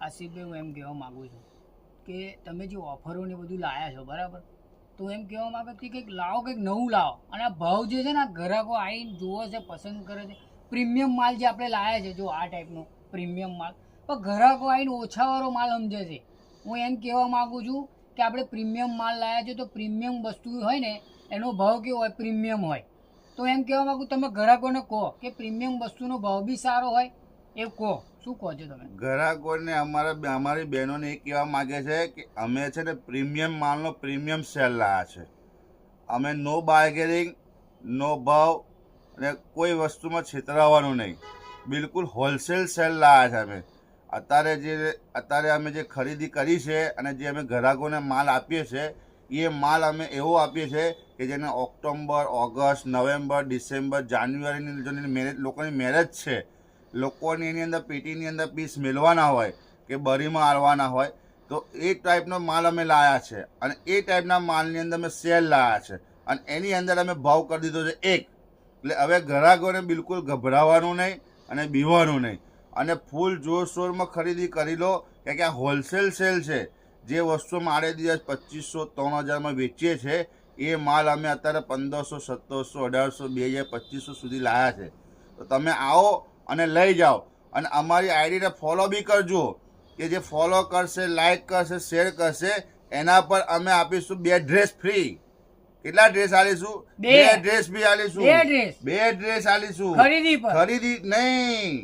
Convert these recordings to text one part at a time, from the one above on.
આસિફભાઈ હું એમ કહેવા માગું છું કે તમે જે ઓફરો ને બધું લાયા છો બરાબર, તો એમ કહેવા માંગે કે કંઈક લાવો, કંઈક નવું લાવો. અને આ ભાવ જે છે ને આ ગ્રાહકો આવીને જુએ છે, પસંદ કરે છે. પ્રીમિયમ માલ જે આપણે લાયા છે, જો આ ટાઈપનો પ્રીમિયમ માલ, પણ ગ્રાહકો આવીને ઓછાવાળો માલ સમજે છે. હું એમ કહેવા માગું છું કે આપણે પ્રીમિયમ માલ લાયા છે, તો પ્રીમિયમ વસ્તુ હોય ને એનો ભાવ કેવો હોય, પ્રીમિયમ હોય. તો એમ કહેવા માગું તમે ગ્રાહકોને કહો કે પ્રીમિયમ વસ્તુનો ભાવ બી સારો હોય એ કહો. શું કહો છો તમે? ગ્રાહકોને અમારી બહેનોને એ કહેવા માગે છે કે અમે છે ને પ્રીમિયમ માલનો પ્રીમિયમ સેલ લાયા છે. અમે નો બાર્ગેનિંગ, નો ભાવ અને કોઈ વસ્તુમાં છેતરાવાનું નહીં. બિલકુલ હોલસેલ સેલ લાયા છે અમે. અત્યારે અમે જે ખરીદી કરી છે અને જે અમે ગ્રાહકોને માલ આપીએ છીએ, એ માલ અમે એવો આપીએ છીએ કે જેને ઓક્ટોબર, ઓગસ્ટ, નવેમ્બર, ડિસેમ્બર, જાન્યુઆરીની લોકોની મેરેજ છે, લોકોની એની અંદર પેટીની અંદર પીસ મેળવાના હોય કે બરીમાં આવવાના હોય, તો એ ટાઈપનો માલ અમે લાયા છે. અને એ ટાઈપના માલની અંદર અમે સેલ લાયા છે અને એની અંદર અમે ભાવ કરી દીધો છે 1. એટલે હવે ગ્રાહકોને બિલકુલ ગભરાવાનું નહીં અને બીવાનું નહીં અને ફૂલ જોરશોરમાં ખરીદી કરી લો કે આ હોલસેલ સેલ છે. જે વસ્તુ મારે દિવસ 2500-3000માં વેચીએ છીએ, એ માલ અમે અત્યારે 1500, 1700, 1800, 2000, 2500 સુધી લાયા છે. તો તમે આવો અને લઈ જાઓ. અને અમારી આઈડીને ફોલો બી કરજો, કે જે ફોલો કરશે, લાઈક કરશે, શેર કરશે, એના પર અમે આપીશું 2 ડ્રેસ ફ્રી. કેટલા ડ્રેસ આલીશું? 2 ડ્રેસ બી આલીશું. 2 ડ્રેસ આલીશું. ખરીદી નહીં,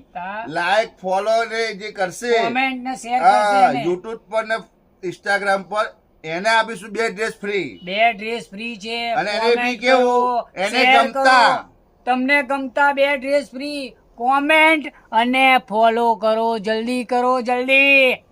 લાઈક ફોલો ને જે કરશે, કોમેન્ટ ને શેર કરશે, યુટ્યુબ પર ને ઇન્સ્ટાગ્રામ પર, એને આપીશું 2 ડ્રેસ ફ્રી. 2 ડ્રેસ ફ્રી છે. અને એને બી કેવું, એને ગમતા, તમને ગમતા 2 ડ્રેસ ફ્રી. કોમેન્ટ અને ફોલો કરો, જલ્દી કરો, જલ્દી.